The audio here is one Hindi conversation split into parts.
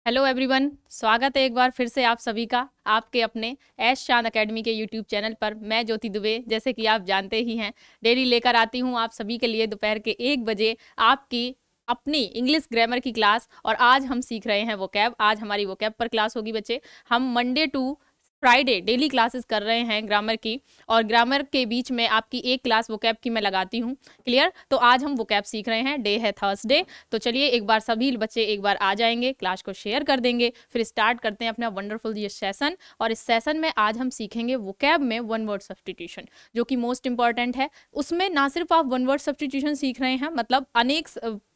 हेलो एवरीवन, स्वागत है एक बार फिर से आप सभी का आपके अपने ऐश चांद एकेडमी के यूट्यूब चैनल पर। मैं ज्योति दुबे, जैसे कि आप जानते ही हैं, डेली लेकर आती हूं आप सभी के लिए दोपहर के 1 बजे आपकी अपनी इंग्लिश ग्रामर की क्लास। और आज हम सीख रहे हैं वोकैब। आज हमारी वोकैब पर क्लास होगी बच्चे। हम Monday to Friday daily classes कर रहे हैं ग्रामर की, और ग्रामर के बीच में आपकी एक क्लास वोकैब की मैं लगाती हूँ। क्लियर? तो आज हम वोकैब सीख रहे हैं, डे है थर्सडे। तो चलिए एक बार सभी बच्चे एक बार आ जाएंगे, क्लास को शेयर कर देंगे, फिर स्टार्ट करते हैं अपना वंडरफुल ये सेशन। और इस सेशन में आज हम सीखेंगे वोकैब में वन वर्ड सब्स्टिट्यूशन, जो कि मोस्ट इंपॉर्टेंट है। उसमें ना सिर्फ आप वन वर्ड सब्स्टिट्यूशन सीख रहे हैं, मतलब अनेक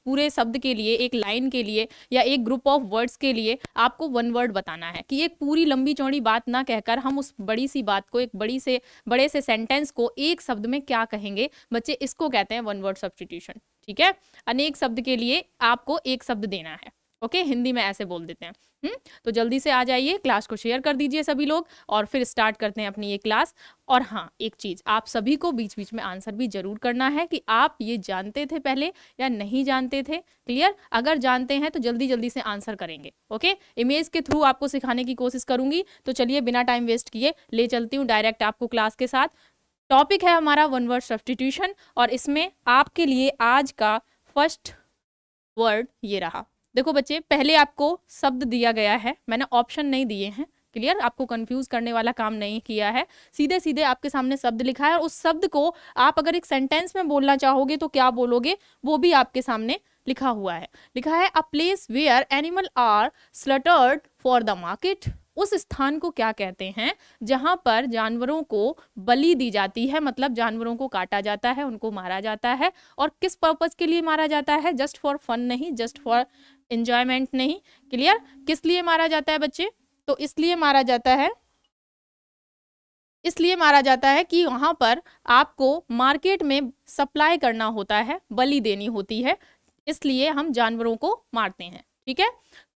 पूरे शब्द के लिए, एक लाइन के लिए या एक ग्रुप ऑफ वर्ड्स के लिए आपको वन वर्ड बताना है। कि एक पूरी लंबी चौड़ी बात ना कहकर हम उस बड़ी सी बात को, एक बड़े से सेंटेंस को एक शब्द में क्या कहेंगे बच्चे, इसको कहते हैं वन वर्ड सब्स्टिट्यूशन। ठीक है? अनेक शब्द के लिए आपको एक शब्द देना है। ओके, हिंदी में ऐसे बोल देते हैं। तो जल्दी से आ जाइए, क्लास को शेयर कर दीजिए सभी लोग, और फिर स्टार्ट करते हैं अपनी ये क्लास। और हाँ, एक चीज आप सभी को बीच बीच में आंसर भी जरूर करना है कि आप ये जानते थे पहले या नहीं जानते थे। क्लियर? अगर जानते हैं तो जल्दी जल्दी से आंसर करेंगे। ओके, इमेज के थ्रू आपको सिखाने की कोशिश करूंगी। तो चलिए बिना टाइम वेस्ट किए ले चलती हूँ डायरेक्ट आपको क्लास के साथ। टॉपिक है हमारा वन वर्ड सब्स्टिट्यूशन, और इसमें आपके लिए आज का फर्स्ट वर्ड ये रहा। देखो बच्चे, पहले आपको शब्द दिया गया है, मैंने ऑप्शन नहीं दिए हैं। क्लियर? आपको कंफ्यूज करने वाला काम नहीं किया है, सीधे सीधे आपके सामने शब्द लिखा है, और उस शब्द को आप अगर एक सेंटेंस में बोलना चाहोगे तो क्या बोलोगे वो भी आपके सामने लिखा हुआ है। लिखा है a place where animal are slaughtered for the market. उस स्थान को क्या कहते हैं जहां पर जानवरों को बलि दी जाती है, मतलब जानवरों को काटा जाता है, उनको मारा जाता है। और किस पर्पज के लिए मारा जाता है? जस्ट फॉर फन नहीं, जस्ट फॉर एंजॉयमेंट नहीं। क्लियर? किस लिए मारा जाता है बच्चे? तो इसलिए मारा जाता है कि वहां पर आपको मार्केट में सप्लाई करना होता है, बलि देनी होती है, इसलिए हम जानवरों को मारते हैं। ठीक है?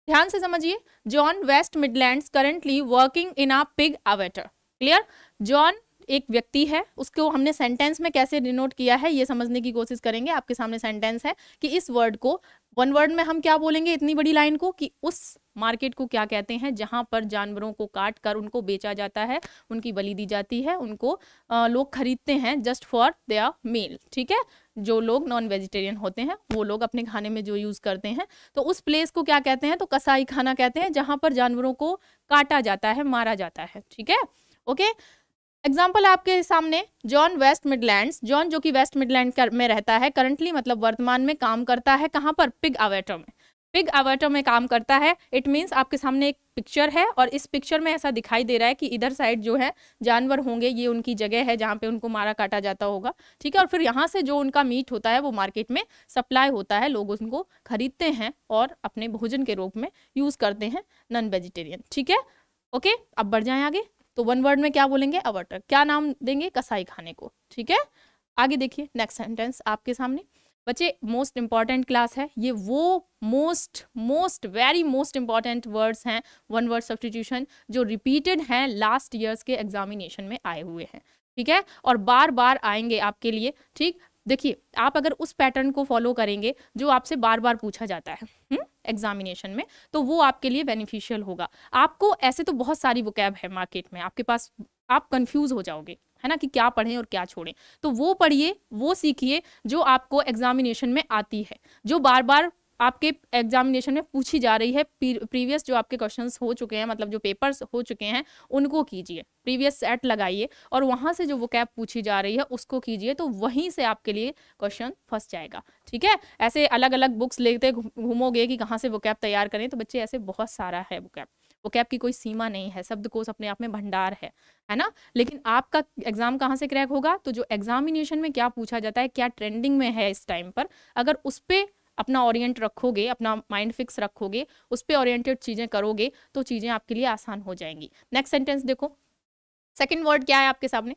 ध्यान से समझिए। John West Midlands currently working in a pig abattoir. Clear? John एक व्यक्ति है, उसको हमने सेंटेंस में कैसे डिनोट किया है ये समझने की कोशिश करेंगे। आपके सामने सेंटेंस है कि इस वर्ड को वन वर्ड में हम क्या बोलेंगे, इतनी बड़ी लाइन को, कि उस मार्केट को क्या कहते हैं जहां पर जानवरों को काट कर उनको बेचा जाता है, उनकी बलि दी जाती है, उनको लोग खरीदते हैं जस्ट फॉर देयर मील। ठीक है? जो लोग नॉन वेजिटेरियन होते हैं वो लोग अपने खाने में जो यूज करते हैं, तो उस प्लेस को क्या कहते हैं? तो कसाई खाना कहते हैं, जहां पर जानवरों को काटा जाता है, मारा जाता है। ठीक है? ओके, एग्जाम्पल आपके सामने, जॉन वेस्ट मिडलैंड्स, जॉन जो कि वेस्ट मिडलैंड में रहता है, करंटली मतलब वर्तमान में काम करता है कहाँ पर? पिग अवेटर में। पिग अवेटर में काम करता है। इट मीन्स आपके सामने एक पिक्चर है, और इस पिक्चर में ऐसा दिखाई दे रहा है कि इधर साइड जो है जानवर होंगे, ये उनकी जगह है जहाँ पे उनको मारा काटा जाता होगा। ठीक है? और फिर यहाँ से जो उनका मीट होता है वो मार्केट में सप्लाई होता है, लोग उसको खरीदते हैं और अपने भोजन के रूप में यूज करते हैं, नॉन वेजिटेरियन। ठीक है? ओके, अब बढ़ जाएं आगे। तो वन वर्ड में क्या बोलेंगे? अवटर। क्या नाम देंगे? कसाई खाने को। ठीक है? आगे देखिए, नेक्स्ट सेंटेंस आपके सामने। बच्चे, मोस्ट इंपॉर्टेंट क्लास है ये, वो वेरी मोस्ट इंपॉर्टेंट वर्ड्स हैं वन वर्ड सब्स्टिट्यूशन, जो रिपीटेड हैं, लास्ट ईयर्स के एग्जामिनेशन में आए हुए हैं। ठीक है? और बार बार आएंगे आपके लिए। ठीक? देखिए, आप अगर उस पैटर्न को फॉलो करेंगे जो आपसे बार बार पूछा जाता है एग्जामिनेशन में, तो वो आपके लिए बेनिफिशियल होगा। आपको ऐसे तो बहुत सारी वोकैब है मार्केट में आपके पास, आप कंफ्यूज हो जाओगे, है ना, कि क्या पढ़ें और क्या छोड़ें। तो वो पढ़िए, वो सीखिए जो आपको एग्जामिनेशन में आती है, जो बार बार आपके एग्जामिनेशन में पूछी जा रही है। प्रीवियस जो आपके क्वेश्चंस हो चुके हैं, मतलब जो पेपर्स हो चुके हैं, उनको कीजिए, प्रीवियस सेट लगाइए, और वहां से जो वोकैब पूछी जा रही है उसको कीजिए, तो वहीं से आपके लिए क्वेश्चन फंस जाएगा। ठीक है? ऐसे अलग अलग बुक्स लेते घूमोगे कि कहाँ से वोकैब तैयार करें, तो बच्चे ऐसे बहुत सारा है वोकैब। वोकैब की कोई सीमा नहीं है, शब्दकोश अपने आप में भंडार है ना। लेकिन आपका एग्जाम कहाँ से क्रैक होगा? तो जो एग्जामिनेशन में क्या पूछा जाता है, क्या ट्रेंडिंग में है इस टाइम पर, अगर उस पर अपना ओरिएंट रखोगे, अपना माइंड फिक्स रखोगे, उस पर ओरिएंटेड चीजें करोगे, तो चीजें आपके लिए आसान हो जाएंगी। नेक्स्ट सेंटेंस देखो, सेकंड वर्ड क्या है आपके सामने?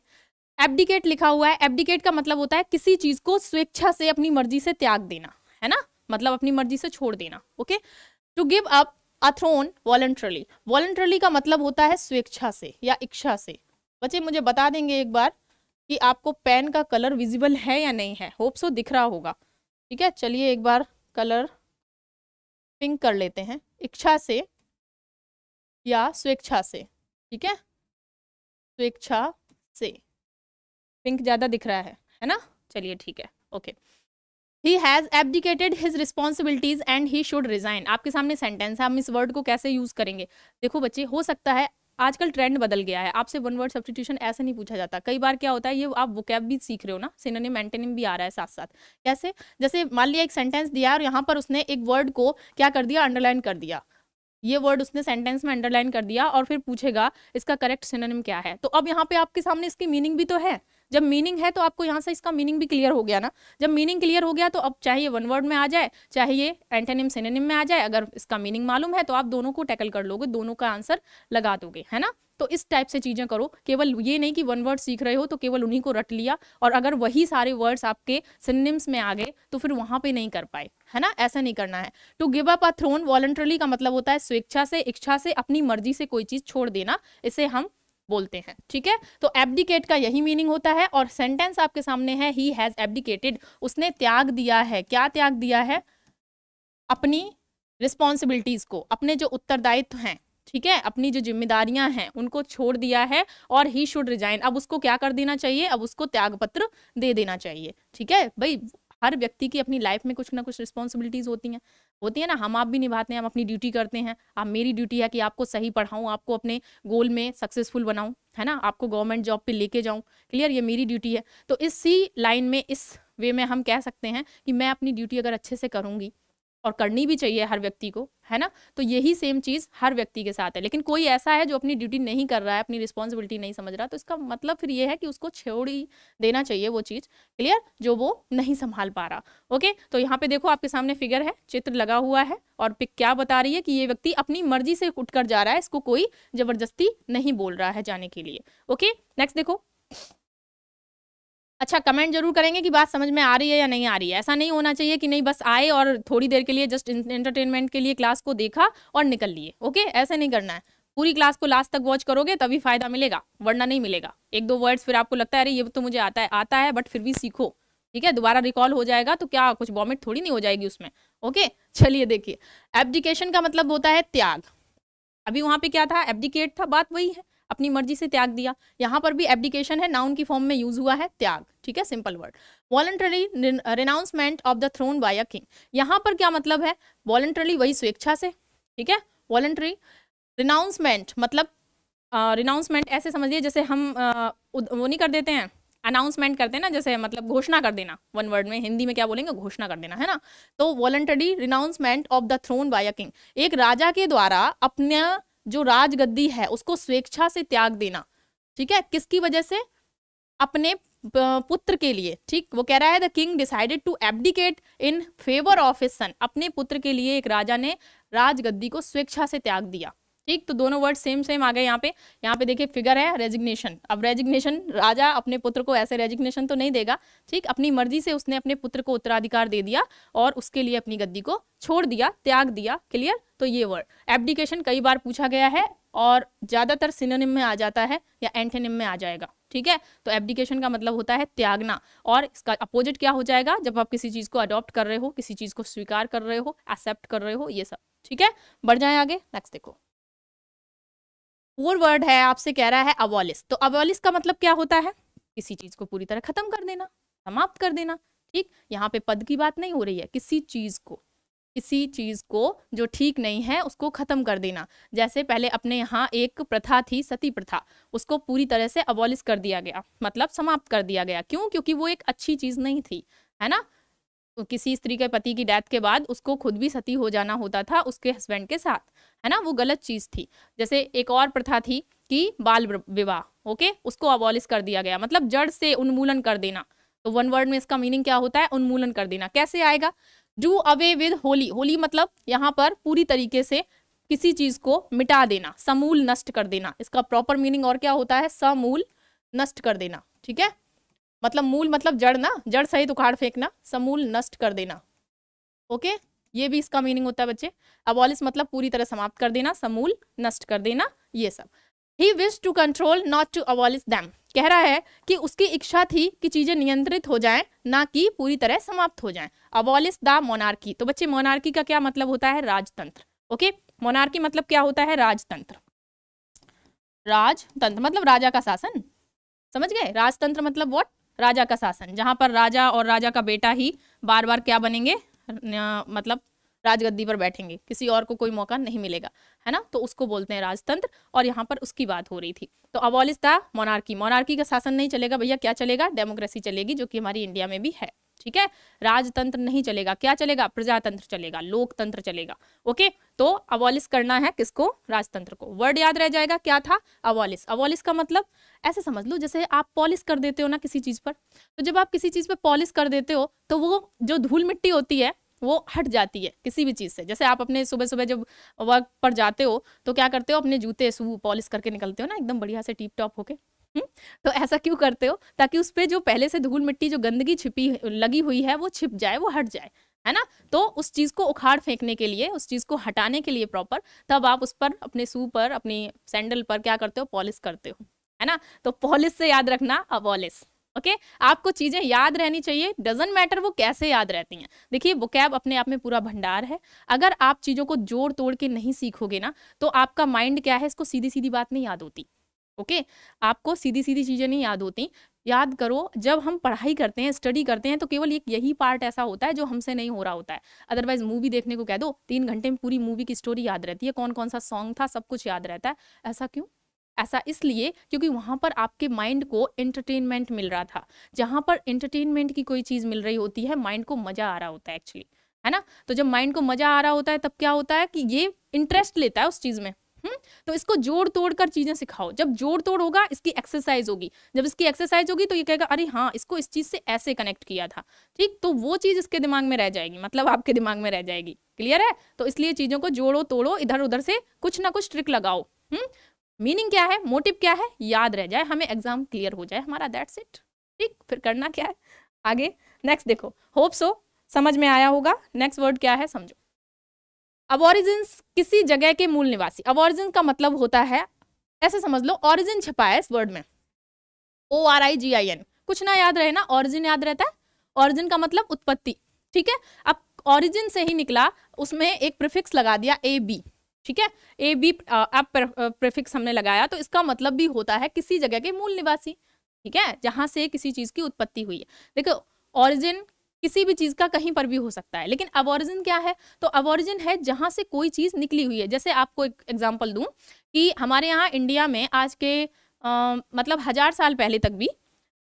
एब्डिकेट लिखा हुआ है। एब्डिकेट का मतलब होता है किसी चीज को स्वेच्छा से, अपनी मर्जी से त्याग देना, है ना, मतलब अपनी मर्जी से छोड़ देना। Okay, to give up a throne voluntarily. Voluntarily का मतलब होता है स्वेच्छा से या इच्छा से। बच्चे मुझे बता देंगे एक बार कि आपको पेन का कलर विजिबल है या नहीं है? होप सो दिख रहा होगा। ठीक है, चलिए एक बार कलर पिंक कर लेते हैं। इच्छा से या स्वेच्छा से, ठीक है, स्वेच्छा से। पिंक ज्यादा दिख रहा है ना, चलिए ठीक है, okay. He has abdicated his responsibilities and he should resign। आपके सामने सेंटेंस है, हम इस वर्ड को कैसे यूज करेंगे। देखो बच्चे, हो सकता है आजकल ट्रेंड बदल गया है, आपसे वन वर्ड सब्स्टिट्यूशन ऐसे नहीं पूछा जाता। कई बार क्या होता है, ये आप वोकैब भी सीख रहे हो ना, सिनोनिम एंटोनिम भी आ रहा है साथ साथ। कैसे, जैसे मान लिया एक सेंटेंस दिया और यहाँ पर उसने एक वर्ड को क्या कर दिया, अंडरलाइन कर दिया। ये वर्ड उसने सेंटेंस में अंडरलाइन कर दिया और फिर पूछेगा इसका करेक्ट सिनोनिम क्या है। तो अब यहाँ पे आपके सामने इसकी मीनिंग भी तो है। जब मीनिंग है तो आपको यहाँ से इसका मीनिंग भी क्लियर हो गया ना। जब मीनिंग क्लियर हो गया तो अब चाहे ये वन वर्ड में आ जाए, चाहे ये एंटोनिम सिनोनिम में आ जाए, अगर इसका मीनिंग मालूम है तो आप दोनों को टैकल कर लोगे, दोनों का आंसर लगा दोगे, है ना। तो इस टाइप से चीजें करो, केवल ये नहीं कि वन वर्ड सीख रहे हो तो केवल उन्हीं को रट लिया और अगर वही सारे वर्ड्स आपके सिनोनिम्स में आ गए तो फिर वहां पे नहीं कर पाए, है ना। ऐसा नहीं करना है। To give up a throne voluntarily का मतलब होता है स्वेच्छा से, इच्छा से, अपनी मर्जी से कोई चीज छोड़ देना, इसे हम बोलते हैं, ठीक है। तो एब्डिकेट का यही मीनिंग होता है और सेंटेंस आपके सामने है, ही हैज एब्डिकेटेड, उसने त्याग दिया है। क्या त्याग दिया है, अपनी रिस्पॉन्सिबिलिटीज को, अपने जो उत्तरदायित्व हैं, ठीक है, अपनी जो जिम्मेदारियां हैं उनको छोड़ दिया है और ही शुड रिजाइन, अब उसको क्या कर देना चाहिए, अब उसको त्यागपत्र दे देना चाहिए, ठीक है। भाई हर व्यक्ति की अपनी लाइफ में कुछ ना कुछ रिस्पॉन्सिबिलिटीज होती है ना, हम आप भी निभाते हैं, हम अपनी ड्यूटी करते हैं। अब मेरी ड्यूटी है कि आपको सही पढ़ाऊं, आपको अपने गोल में सक्सेसफुल बनाऊं, है ना, आपको गवर्नमेंट जॉब पे लेके जाऊं, क्लियर, ये मेरी ड्यूटी है। तो इसी लाइन में, इस वे में हम कह सकते हैं कि मैं अपनी ड्यूटी अगर अच्छे से करूंगी, और करनी भी चाहिए हर व्यक्ति को, है ना, तो यही सेम चीज हर व्यक्ति के साथ है। लेकिन कोई ऐसा है जो अपनी ड्यूटी नहीं कर रहा है, अपनी रिस्पॉन्सिबिलिटी नहीं समझ रहा, तो इसका मतलब फिर ये है कि उसको छोड़ ही देना चाहिए वो चीज, क्लियर, जो वो नहीं संभाल पा रहा। ओके, तो यहाँ पे देखो आपके सामने फिगर है, चित्र लगा हुआ है और पिक क्या बता रही है कि ये व्यक्ति अपनी मर्जी से उठकर जा रहा है, इसको कोई जबरदस्ती नहीं बोल रहा है जाने के लिए। ओके, नेक्स्ट देखो। अच्छा, कमेंट जरूर करेंगे कि बात समझ में आ रही है या नहीं आ रही है। ऐसा नहीं होना चाहिए कि नहीं बस आए और थोड़ी देर के लिए जस्ट एंटरटेनमेंट के लिए क्लास को देखा और निकल लिए। ओके, ऐसे नहीं करना है, पूरी क्लास को लास्ट तक वॉच करोगे तभी फायदा मिलेगा, वरना नहीं मिलेगा। एक दो वर्ड्स फिर आपको लगता है अरे ये तो मुझे आता है बट फिर भी सीखो, ठीक है, दोबारा रिकॉल हो जाएगा तो क्या कुछ वॉमिट थोड़ी नहीं हो जाएगी उसमें। ओके, चलिए देखिए, एब्डिकेशन का मतलब होता है त्याग। अभी वहां पे क्या था, एब्डिकेट था, बात वही है, अपनी मर्जी से त्याग दिया। यहाँ पर भी एब्डिकेशन है, नाउन की फॉर्म में यूज हुआ है त्याग, ठीक है, simple word. Voluntary renunciation of the throne by a king, यहाँ पर क्या मतलब है, वॉलंटरली वही स्वेच्छा से, ठीक है, वॉलंटरी। रिनाउंसमेंट मतलब रिनाउंसमेंट ऐसे समझिए जैसे हम वो नहीं कर देते हैं, अनाउंसमेंट करते हैं ना, जैसे मतलब घोषणा कर देना, वन वर्ड में हिंदी में क्या बोलेंगे, घोषणा कर देना, है ना। तो voluntary renunciation of the throne by a king, एक राजा के द्वारा अपना जो राजगद्दी है उसको स्वेच्छा से त्याग देना, ठीक है, किसकी वजह से, अपने पुत्र के लिए, ठीक। वो कह रहा है the king decided to abdicate in favour of his son, अपने पुत्र के लिए एक राजा ने राजगद्दी को स्वेच्छा से त्याग दिया, ठीक। तो दोनों वर्ड सेम सेम आ गए यहाँ पे देखिए फिगर है रेजिग्नेशन। अब रेजिग्नेशन, राजा अपने पुत्र को ऐसे रेजिग्नेशन तो नहीं देगा, ठीक, अपनी मर्जी से उसने अपने पुत्र को उत्तराधिकार दे दिया और उसके लिए अपनी गद्दी को छोड़ दिया, त्याग दिया, क्लियर। तो ये वर्ड एब्डिकेशन कई बार पूछा गया है और ज्यादातर सिनोनिम में आ जाता है या एंटोनिम में आ जाएगा, ठीक है। तो एब्डिकेशन का मतलब होता है त्यागना, और इसका अपोजिट क्या हो जाएगा, जब आप किसी चीज को अडॉप्ट कर रहे हो, किसी चीज को स्वीकार कर रहे हो, एक्सेप्ट कर रहे हो, ये सब, ठीक है। बढ़ जाए आगे, नेक्स्ट देखो। फोर वर्ड है, आपसे कह रहा है अबॉलिश। तो अबॉलिश का मतलब क्या होता है, किसी चीज को पूरी तरह खत्म कर देना, समाप्त कर देना, ठीक। यहाँ पे पद की बात नहीं हो रही है, किसी चीज को जो ठीक नहीं है उसको खत्म कर देना। जैसे पहले अपने यहाँ एक प्रथा थी, सती प्रथा, उसको पूरी तरह से अबॉलिश कर दिया गया, मतलब समाप्त कर दिया गया। क्यों, क्योंकि वो एक अच्छी चीज नहीं थी, है ना। तो किसी स्त्री के पति की डेथ के बाद उसको खुद भी सती हो जाना होता था उसके हस्बैंड के साथ, है ना, वो गलत चीज थी। जैसे एक और प्रथा थी कि बाल विवाह, ओके, उसको अबॉलिश कर दिया गया, मतलब जड़ से उन्मूलन कर देना। तो वन वर्ड में इसका मीनिंग क्या होता है, उन्मूलन कर देना। कैसे आएगा, do away with Holi, Holi मतलब यहाँ पर पूरी तरीके से किसी चीज को मिटा देना, समूल नष्ट कर देना। इसका प्रॉपर मीनिंग और क्या होता है, समूल नष्ट कर देना, ठीक है, मतलब मूल मतलब जड़ ना, जड़ सहित उखाड़ फेंकना, समूल नष्ट कर देना। ओके, ये भी इसका मीनिंग होता है बच्चे। अबॉलिश मतलब पूरी तरह समाप्त कर देना, समूल नष्ट कर देना, ये सब। He wish to control not to abolish them, कह रहा है कि उसकी इच्छा थी कि चीजें नियंत्रित हो जाएं, ना कि पूरी तरह समाप्त हो जाएं। अबॉलिश द मोनार्की, तो बच्चे मोनार्की का क्या मतलब होता है, राजतंत्र। ओके, मोनार्की मतलब क्या होता है, राजतंत्र। राजतंत्र मतलब राजा का शासन, समझ गए? राजतंत्र मतलब व्हाट? राजा का शासन, जहां पर राजा और राजा का बेटा ही बार बार क्या बनेंगे, मतलब राजगद्दी पर बैठेंगे, किसी और को कोई मौका नहीं मिलेगा, है ना, तो उसको बोलते हैं राजतंत्र। और यहाँ पर उसकी बात हो रही थी। तो अबॉलिश द मोनार्की, मोनार्की का शासन नहीं चलेगा भैया, क्या चलेगा? डेमोक्रेसी चलेगी, जो कि हमारी इंडिया में भी है, ठीक है। राजतंत्र नहीं चलेगा, क्या चलेगा? प्रजातंत्र चलेगा, लोकतंत्र चलेगा। ओके, तो अबॉलिश करना है किसको? राजतंत्र को। वर्ड याद रह जाएगा, क्या था? अबॉलिश। अबॉलिश का मतलब ऐसे समझ लो जैसे आप पॉलिश कर देते हो ना किसी चीज पर, तो जब आप किसी चीज पर पॉलिश कर देते हो तो वो जो धूल मिट्टी होती है वो हट जाती है किसी भी चीज से। जैसे आप अपने सुबह सुबह जब वर्क पर जाते हो तो क्या करते हो, अपने जूते शू पॉलिश करके निकलते हो ना, एकदम बढ़िया से टीप टॉप होके। तो ऐसा क्यों करते हो? ताकि उस पे जो पहले से धूल मिट्टी जो गंदगी छिपी लगी हुई है वो छिप जाए, वो हट जाए, है ना। तो उस चीज को उखाड़ फेंकने के लिए, उस चीज को हटाने के लिए प्रॉपर, तब आप उस पर अपने शू पर, अपनी सैंडल पर क्या करते हो? पॉलिश करते हो, है ना। तो पॉलिश से याद रखना अबॉलिश। ओके, आपको चीजें याद रहनी चाहिए, डजंट मैटर वो कैसे याद रहती हैं। देखिए वोकैब अपने आप में पूरा भंडार है। अगर आप चीजों को जोड़ तोड़ के नहीं सीखोगे ना, तो आपका माइंड क्या है, इसको सीधी सीधी बात नहीं याद होती। ओके, आपको सीधी सीधी चीजें नहीं याद होती। याद करो, जब हम पढ़ाई करते हैं, स्टडी करते हैं, तो केवल एक यही पार्ट ऐसा होता है जो हमसे नहीं हो रहा होता है। अदरवाइज मूवी देखने को कह दो, 3 घंटे में पूरी मूवी की स्टोरी याद रहती है, कौन कौन सा सॉन्ग था, सब कुछ याद रहता है। ऐसा क्यों? ऐसा इसलिए क्योंकि वहां पर आपके माइंड को एंटरटेनमेंट मिल रहा था। जहां पर एंटरटेनमेंट की कोई चीज मिल रही होती है, माइंड को मजा आ रहा होता है एक्चुअली, है ना। तो जब माइंड को मजा आ रहा होता है तब क्या होता है कि ये इंटरेस्ट लेता है उस चीज में। तो इसको जोड़ तोड़ कर चीजें सिखाओ। जब जोड़ तोड़ होगा, इसकी एक्सरसाइज होगी। जब इसकी एक्सरसाइज होगी तो ये कहेगा अरे हाँ, इसको इस चीज से ऐसे कनेक्ट किया था, ठीक, तो वो चीज इसके दिमाग में रह जाएगी, मतलब आपके दिमाग में रह जाएगी। क्लियर है? तो इसलिए चीजों को जोड़ो तोड़ो, इधर उधर से कुछ ना कुछ ट्रिक लगाओ। मीनिंग क्या है, मोटिव क्या है, याद रह जाए, हमें एग्जाम क्लियर हो जाए हमारा, दैट्स इट। ठीक, फिर करना क्या है आगे? नेक्स्ट देखो, होप सो समझ में आया होगा। नेक्स्ट वर्ड क्या है समझो। अबॉरिजिन्स, किसी जगह के मूल निवासी। अबॉरिजिन का मतलब होता है, ऐसे समझ लो, ऑरिजिन छपा है इस वर्ड में, ORIGIN। कुछ ना याद रहे ना, ऑरिजिन याद रहता है। ऑरिजिन का मतलब उत्पत्ति, ठीक है। अब ऑरिजिन से ही निकला, उसमें एक प्रीफिक्स लगा दिया AB, ठीक है। AB अब प्रीफिक्स हमने लगाया, तो इसका मतलब भी होता है किसी जगह के मूल निवासी, ठीक है, जहां से किसी चीज की उत्पत्ति हुई है। देखो, ऑरिजिन किसी भी चीज का कहीं पर भी हो सकता है, लेकिन अबॉरिजिन क्या है? तो अबॉरिजिन है जहां से कोई चीज निकली हुई है। जैसे आपको एक एग्जांपल दूं कि हमारे यहाँ इंडिया में आज के मतलब 1000 साल पहले तक भी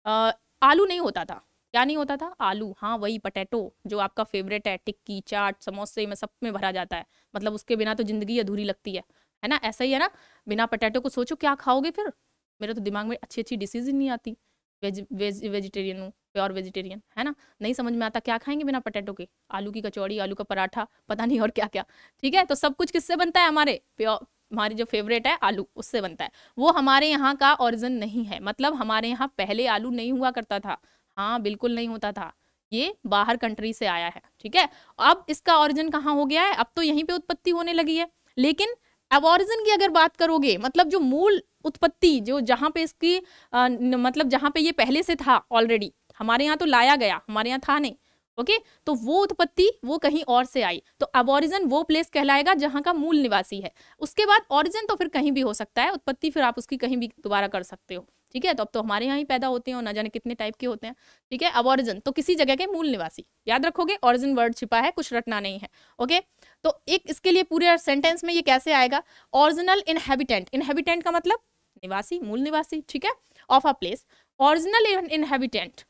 आलू नहीं होता था। क्या नहीं होता था? आलू, हाँ वही पोटैटो जो आपका फेवरेट है, टिक्की चाट समोसे में सब में भरा जाता है, मतलब उसके बिना तो जिंदगी अधूरी लगती है ना। ऐसा ही है ना, बिना पोटैटो को सोचो क्या खाओगे फिर। मेरे तो दिमाग में अच्छी अच्छी डिशेज ही नहीं आती। वेजिटेरियन हूँ, प्योर वेजिटेरियन, है ना, नहीं समझ में आता क्या खाएंगे बिना पोटैटो के। आलू की कचौड़ी, आलू का पराठा, पता नहीं और क्या क्या, ठीक है। तो सब कुछ किससे बनता है? हमारे प्योर, हमारी जो फेवरेट है आलू, उससे बनता है। वो हमारे यहाँ का ओरिजिन नहीं है, मतलब हमारे यहाँ पहले आलू नहीं हुआ करता था। हाँ बिल्कुल नहीं होता था, ये बाहर कंट्री से आया है, ठीक है। अब इसका ओरिजिन कहाँ हो गया है? अब तो यहीं पे उत्पत्ति होने लगी है। लेकिन अब ओरिजिन की अगर बात करोगे, मतलब जो मूल उत्पत्ति, जो जहाँ पे इसकी मतलब जहाँ पे ये पहले से था ऑलरेडी, हमारे यहाँ तो लाया गया, हमारे यहाँ था नहीं, ओके। तो वो उत्पत्ति वो कहीं और से आई, तो अबॉरिजिन वो प्लेस कहलाएगा जहाँ का मूल निवासी है। उसके बाद ओरिजिन तो फिर कहीं भी हो सकता है, उत्पत्ति फिर आप उसकी कहीं भी दोबारा कर सकते हो, ठीक है। तो अब तो हमारे यहाँ ही पैदा होते हैं और ना जाने कितने टाइप के होते हैं, ठीक है। अबॉरिजिन तो किसी जगह के मूल निवासी, याद रखोगे, ओरिजिन वर्ड छिपा है, कुछ रटना नहीं है, ओके। तो एक इसके लिए पूरे सेंटेंस में ये कैसे आएगा? ओरिजिनल इनहेबिटेंट, इनहेबिटेंट का मतलब निवासी, मूल निवासी, ठीक है, of a place. Original inhabitant,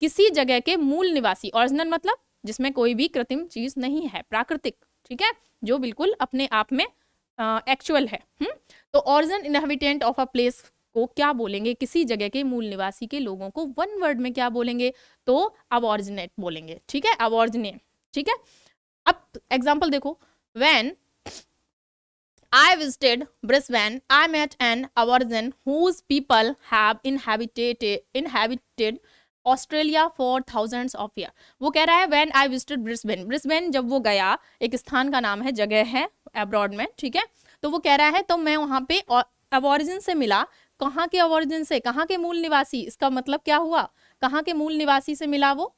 किसी जगह के मूल निवासी। ओरिजिनल मतलब जिसमें कोई भी कृत्रिम चीज नहीं है, प्राकृतिक, ठीक है, जो बिल्कुल अपने आप में एक्चुअल है। तो original inhabitant of a place को क्या बोलेंगे? किसी जगह के मूल निवासी के लोगों को वन वर्ड में क्या बोलेंगे? तो अबॉरिजिनेट बोलेंगे, ठीक है, अबॉरिजिनेट, ठीक है। अब एग्जांपल देखो, when I visited Brisbane, I met an aborigine whose people have inhabited Australia for thousands of years. वो कह रहा है when I visited Brisbane, Brisbane जब वो गया, एक स्थान का नाम है, जगह है अब्रॉड में, ठीक है। तो वो कह रहा है तो मैं वहां पे अबॉरिजिन से मिला। कहाँ के अबॉरिजिन से? कहाँ के मूल निवासी? इसका मतलब क्या हुआ? कहाँ के मूल निवासी से मिला वो?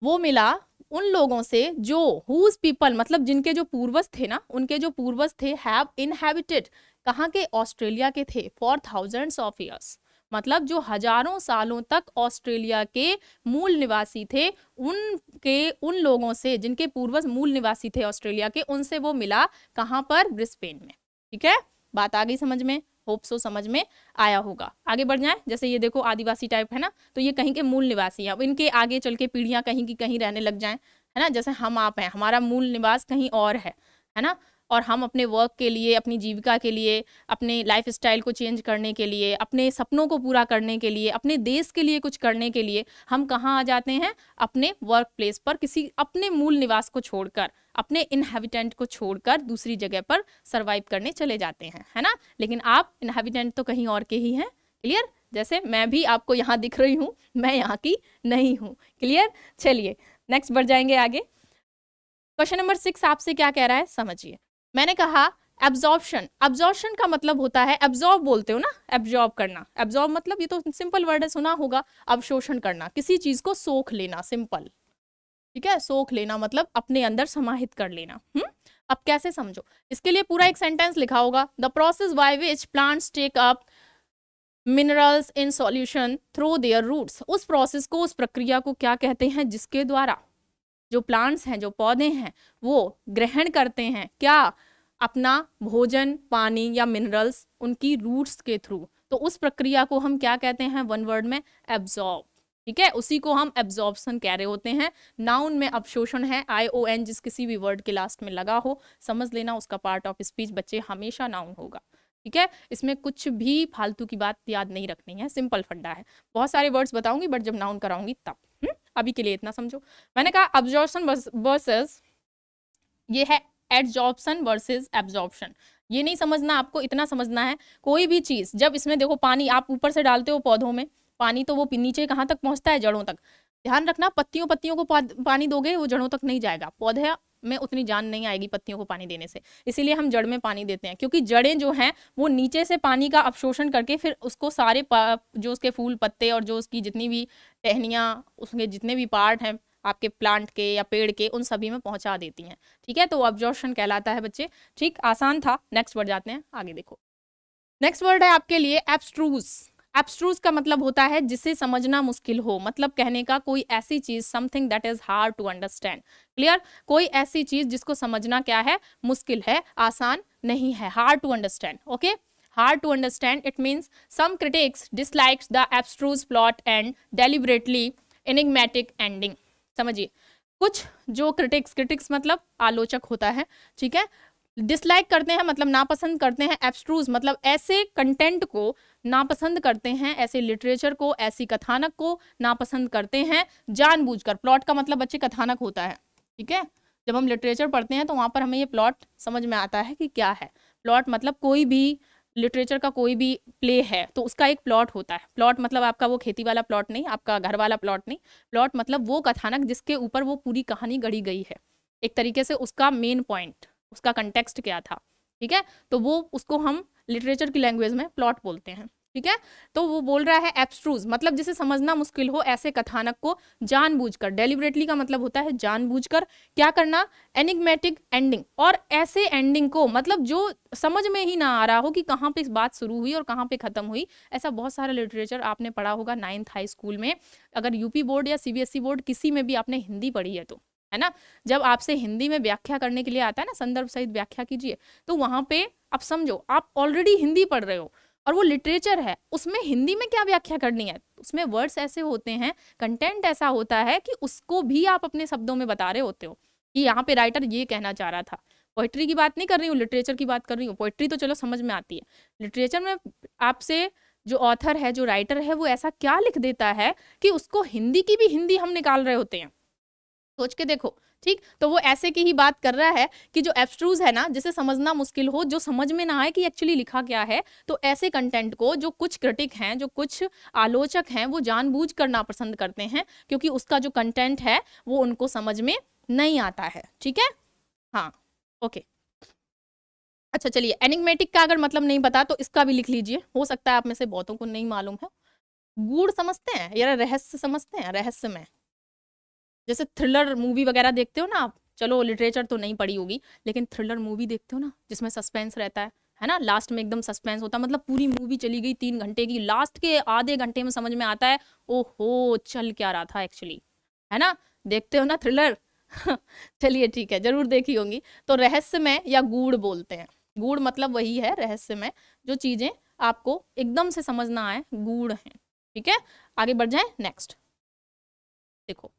वो मिला उन लोगों से जो हुज पीपल, मतलब जिनके जो पूर्वज थे ना, उनके जो पूर्वज थे, हैव इनहैबिटेड, कहाँ के, ऑस्ट्रेलिया के थे, फॉर थाउजेंड्स ऑफ ईयर्स, मतलब जो हजारों सालों तक ऑस्ट्रेलिया के मूल निवासी थे, उन लोगों से जिनके पूर्वज मूल निवासी थे ऑस्ट्रेलिया के, उनसे वो मिला कहाँ पर, ब्रिस्बेन में। ठीक है, बात आ गई समझ में, होप सो समझ में आया होगा। आगे बढ़ जाए, जैसे ये देखो आदिवासी टाइप है ना, तो ये कहीं के मूल निवासी हैं, अब इनके आगे चल के पीढ़ियां कहीं की कहीं रहने लग जाएं, है ना, जैसे हम आप हैं, हमारा मूल निवास कहीं और है ना, और हम अपने वर्क के लिए, अपनी जीविका के लिए, अपने लाइफ स्टाइल को चेंज करने के लिए, अपने सपनों को पूरा करने के लिए, अपने देश के लिए कुछ करने के लिए हम कहाँ आ जाते हैं, अपने वर्क प्लेस पर, किसी अपने मूल निवास को छोड़कर, अपने इनहैबिटेंट को छोड़कर दूसरी जगह पर सरवाइव करने चले जाते हैं, है ना। लेकिन आप इनहैबिटेंट तो कहीं और के ही हैं, क्लियर। जैसे मैं भी आपको यहाँ दिख रही हूँ, मैं यहाँ की नहीं हूँ, क्लियर। चलिए नेक्स्ट बढ़ जाएंगे आगे। क्वेश्चन नंबर 6 आपसे क्या कह रहा है, समझिए। मैंने कहा एब्जॉर्प्शन, एब्जॉर्प्शन का मतलब होता है, एब्जॉर्ब बोलते हो ना, एब्जॉर्ब करना, एब्जॉर्ब मतलब ये तो सिंपल वर्ड है, सुना होगा, अवशोषण करना, किसी चीज को सोख लेना, सिंपल। ठीक है, सोख लेना मतलब अपने अंदर समाहित कर लेना। अब कैसे समझो, इसके लिए पूरा एक सेंटेंस लिखा होगा, the process by which plants take up minerals in solution through their roots, उस प्रोसेस को, उस प्रक्रिया को क्या कहते हैं, जिसके द्वारा जो प्लांट्स हैं, जो पौधे हैं, वो ग्रहण करते हैं क्या, अपना भोजन, पानी या मिनरल्स उनकी रूट्स के थ्रू। तो उस प्रक्रिया को हम क्या कहते हैं, वन वर्ड में, एब्जॉर्ब। ठीक है, उसी को हम एब्जॉर्प्शन कह रहे होते हैं। नाउन में अवशोषण है, ION जिस किसी भी वर्ड के लास्ट में लगा हो, समझ लेना उसका पार्ट ऑफ स्पीच बच्चे हमेशा नाउन होगा। ठीक है, इसमें कुछ भी फालतू की बात याद नहीं रखनी है, सिंपल फंडा है। बहुत सारे वर्ड्स बताऊंगी बट जब नाउन कराऊंगी तब। अभी के लिए इतना समझो। मैंने कहा अब्जॉर्प्शन वर्सेस, ये है एडजॉर्प्शन वर्सेस एब्जॉर्प्शन। ये नहीं समझना आपको, इतना समझना है, कोई भी चीज जब इसमें देखो, पानी आप ऊपर से डालते हो पौधों में, पानी तो वो नीचे कहाँ तक पहुंचता है, जड़ों तक। ध्यान रखना, पत्तियों को पानी दोगे वो जड़ों तक नहीं जाएगा, पौधे में उतनी जान नहीं आएगी पत्तियों को पानी देने से, इसीलिए हम जड़ में पानी देते हैं, क्योंकि जड़ें जो हैं वो नीचे से पानी का अवशोषण करके फिर उसको सारे जो उसके फूल पत्ते और जो उसकी जितनी भी टहनियाँ, उसके जितने भी पार्ट हैं आपके प्लांट के या पेड़ के, उन सभी में पहुंचा देती हैं। ठीक है, तो अब्जॉर्प्शन कहलाता है बच्चे। ठीक, आसान था। नेक्स्ट वर्ड जाते हैं, आगे देखो। नेक्स्ट वर्ड है आपके लिए एब्स्ट्रूज। एब्स्ट्रूज का मतलब होता है जिसे समझना मुश्किल हो, मतलब कहने का कोई ऐसी चीज, something that is hard to understand. Clear, कोई ऐसी चीज जिसको समझना क्या है, मुश्किल है, आसान नहीं है, hard to understand. Okay, hard to understand, it means some critics dislikes the abstruse plot and deliberately enigmatic ending। समझिए, कुछ जो क्रिटिक्स मतलब आलोचक होता है, ठीक है, डिसलाइक करते हैं मतलब नापसंद करते हैं, एब्स्ट्रूज मतलब ऐसे कंटेंट को नापसंद करते हैं, ऐसे लिटरेचर को, ऐसी कथानक को नापसंद करते हैं जानबूझकर। प्लॉट का मतलब बच्चे कथानक होता है। ठीक है, जब हम लिटरेचर पढ़ते हैं तो वहां पर हमें ये प्लॉट समझ में आता है कि क्या है। प्लॉट मतलब कोई भी लिटरेचर का कोई भी प्ले है तो उसका एक प्लॉट होता है। प्लॉट मतलब आपका वो खेती वाला प्लॉट नहीं, आपका घर वाला प्लॉट नहीं। प्लॉट मतलब वो कथानक जिसके ऊपर वो पूरी कहानी गढ़ी गई है, एक तरीके से उसका मेन पॉइंट, उसका कंटेक्स्ट क्या था। ठीक है, तो वो उसको हम लिटरेचर की लैंग्वेज में प्लॉट बोलते हैं। ठीक है, तो वो बोल रहा है एब्स्ट्रूज मतलब जिसे समझना मुश्किल हो, ऐसे कथानक को जानबूझकर, डेलिबरेटली का मतलब होता है जानबूझकर क्या करना, एनिग्मेटिक एंडिंग, और ऐसे एंडिंग को मतलब जो समझ में ही ना आ रहा हो कि कहाँ पे इस बात शुरू हुई और कहाँ पे खत्म हुई। ऐसा बहुत सारा लिटरेचर आपने पढ़ा होगा 9th हाई स्कूल में, अगर यूपी बोर्ड या CBSE बोर्ड किसी में भी आपने हिंदी पढ़ी है तो, है ना। जब आपसे हिंदी में व्याख्या करने के लिए आता है ना, संदर्भ सहित व्याख्या कीजिए, तो वहां पे आप समझो आप ऑलरेडी हिंदी पढ़ रहे हो और वो लिटरेचर है, उसमें हिंदी में क्या व्याख्या करनी है, उसमें वर्ड्स ऐसे होते हैं, कंटेंट ऐसा होता है कि उसको भी आप अपने शब्दों में बता रहे होते हो कि यहाँ पे राइटर ये कहना चाह रहा था। पोइट्री की बात नहीं कर रही हूँ, लिटरेचर की बात कर रही हूँ। पोइट्री तो चलो समझ में आती है, लिटरेचर में आपसे जो ऑथर है, जो राइटर है, वो ऐसा क्या लिख देता है कि उसको हिंदी की भी हिंदी हम निकाल रहे होते हैं। सोच के देखो। ठीक, तो वो ऐसे की ही बात कर रहा है कि जो एब्स्ट्रूज है ना, जिसे समझना मुश्किल हो, जो समझ में ना आए कि एक्चुअली लिखा क्या है, तो ऐसे कंटेंट को जो कुछ क्रिटिक हैं, जो कुछ आलोचक हैं, वो जानबूझ कर नापसंद करते हैं क्योंकि उसका जो कंटेंट है वो उनको समझ में नहीं आता है। ठीक है, हाँ, ओके। अच्छा चलिए, एनिग्मेटिक का अगर मतलब नहीं पता तो इसका भी लिख लीजिए, हो सकता है आप में से बहुतों को नहीं मालूम है। गूढ़ समझते हैं या रहस्य समझते हैं, रहस्यमय, जैसे थ्रिलर मूवी वगैरह देखते हो ना आप, चलो लिटरेचर तो नहीं पढ़ी होगी, लेकिन थ्रिलर मूवी देखते हो ना जिसमें सस्पेंस रहता है ना, लास्ट में एकदम सस्पेंस होता है, मतलब पूरी मूवी चली गई 3 घंटे की, लास्ट के आधे घंटे में समझ में आता है ओहो चल क्या रहा था एक्चुअली, है ना। देखते हो ना थ्रिलर चलिए ठीक है, जरूर देखी होंगी। तो रहस्यमय या गूढ़ बोलते हैं, गूढ़ मतलब वही है रहस्यमय, जो चीजें आपको एकदम से समझ ना आए, गूढ़ है। ठीक है, आगे बढ़ जाए। नेक्स्ट देखो,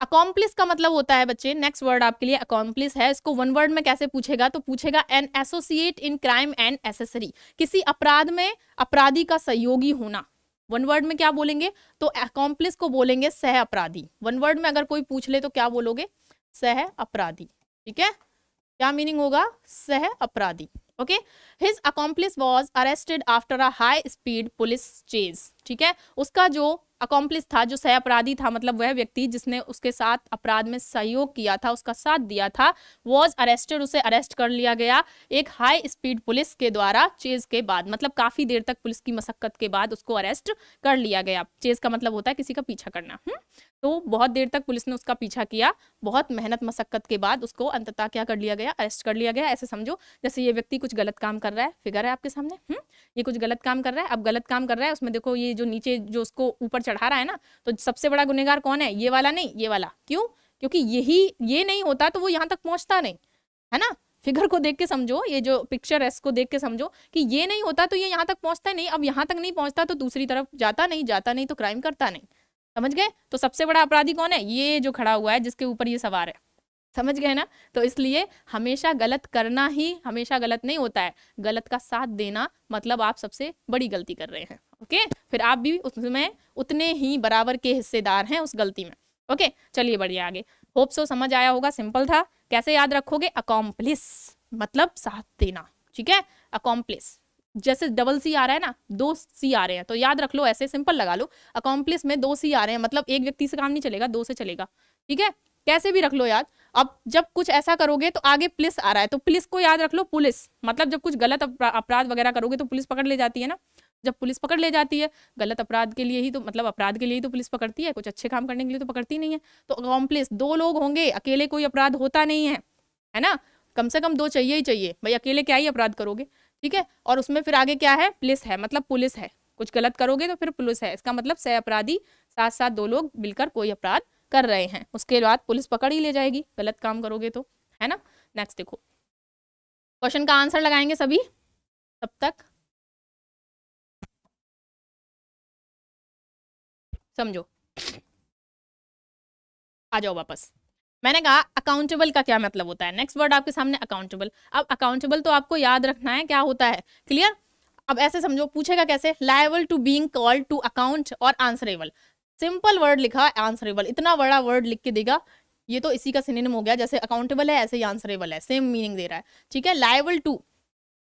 अकॉम्प्लिस का मतलब होता है बच्चे, नेक्स्ट वर्ड आपके लिए अकॉम्प्लिस है। इसको वन वर्ड में कैसे पूछेगा, तो पूछेगा an associate in crime and accessory, किसी अपराध में अपराधी का सहयोगी होना। वन वर्ड में क्या बोलेंगे, तो अकॉम्प्लिस को बोलेंगे सह अपराधी। वन वर्ड में अगर कोई पूछ ले तो क्या बोलोगे, सह अपराधी। ठीक है, क्या मीनिंग होगा, सह अपराधी। Okay, his accomplish was arrested after a high speed police chase. ठीक है, उसका जो अकॉम्प्लिस था, जो सह अपराधी था, मतलब वह व्यक्ति जिसने उसके साथ अपराध में सहयोग किया था, उसका साथ दिया था, वॉज अरेस्टेड, उसे अरेस्ट कर लिया गया एक हाई स्पीड पुलिस के द्वारा, चेज के बाद, मतलब काफी देर तक पुलिस की मशक्कत के बाद उसको अरेस्ट कर लिया गया। चेज का मतलब होता है किसी का पीछा करना। तो बहुत देर तक पुलिस ने उसका पीछा किया, बहुत मेहनत मशक्कत के बाद उसको अंततः क्या कर लिया गया, अरेस्ट कर लिया गया। ऐसे समझो जैसे ये व्यक्ति कुछ गलत काम कर रहा है, फिगर है आपके सामने, ये कुछ गलत काम कर रहा है। अब गलत काम कर रहा है, उसमें देखो ये जो नीचे जो उसको ऊपर चढ़ा रहा है ना, तो सबसे बड़ा गुनहगार कौन है, ये वाला नहीं, ये वाला। क्यों, क्योंकि ये नहीं होता तो वो यहाँ तक पहुंचता नहीं, है ना। फिगर को देख के समझो, ये जो पिक्चर है इसको देख के समझो कि ये नहीं होता तो ये यहाँ तक पहुंचता नहीं, अब यहाँ तक नहीं पहुंचता तो दूसरी तरफ जाता नहीं तो क्राइम करता नहीं। समझ गए, तो सबसे बड़ा अपराधी कौन है, ये जो खड़ा हुआ है जिसके ऊपर ये सवार है। समझ गए ना। तो इसलिए हमेशा गलत करना ही हमेशा गलत नहीं होता है, गलत का साथ देना मतलब आप सबसे बड़ी गलती कर रहे हैं। ओके, फिर आप भी उसमें उतने ही बराबर के हिस्सेदार हैं उस गलती में। ओके, चलिए बढ़िए आगे। होप सो समझ आया होगा, सिंपल था। कैसे याद रखोगे, अकॉम्प्लिस मतलब साथ देना। ठीक है, अकॉम्प्लिस जैसे डबल सी आ रहा है ना, 2 सी आ रहे हैं, तो याद रख लो, ऐसे सिंपल लगा लो। अकॉम्प्लिस में 2 सी आ रहे हैं, मतलब एक व्यक्ति से काम नहीं चलेगा, 2 से चलेगा। ठीक है, कैसे भी रख लो याद। अब जब कुछ ऐसा करोगे तो आगे पुलिस आ रहा है, तो पुलिस को याद रख लो, पुलिस मतलब जब कुछ गलत अपराध वगैरह करोगे तो पुलिस पकड़ ले जाती है ना। जब पुलिस पकड़ ले जाती है गलत अपराध के लिए ही, तो मतलब अपराध के लिए ही तो पुलिस पकड़ती है, कुछ अच्छे काम करने के लिए तो पकड़ती नहीं है। तो अकॉम्प्लिस 2 लोग होंगे, अकेले कोई अपराध होता नहीं है ना, कम से कम 2 चाहिए ही चाहिए भाई, अकेले क्या ही अपराध करोगे। ठीक है, और उसमें फिर आगे क्या है, पुलिस है, मतलब पुलिस है, कुछ गलत करोगे तो फिर पुलिस है, इसका मतलब सह अपराधी, साथ साथ 2 लोग मिलकर कोई अपराध कर रहे हैं, उसके बाद पुलिस पकड़ ही ले जाएगी गलत काम करोगे तो, है ना। नेक्स्ट देखो, क्वेश्चन का आंसर लगाएंगे सभी, तब तक समझो। आ जाओ वापस। मैंने कहा अकाउंटेबल का क्या मतलब होता है, नेक्स्ट वर्ड आपके सामने अकाउंटेबल। अब अकाउंटेबल तो आपको याद रखना है क्या होता है, क्लियर। अब ऐसे समझो, पूछेगा कैसे, liable to being called to account और आंसरेबल। सिंपल वर्ड लिखा है आंसरेबल, इतना बड़ा वर्ड लिख के देगा, ये तो इसी का सिनोनिम हो गया, जैसे अकाउंटेबल है ऐसे ही आंसरेबल है, सेम मीनिंग दे रहा है। ठीक है, liable to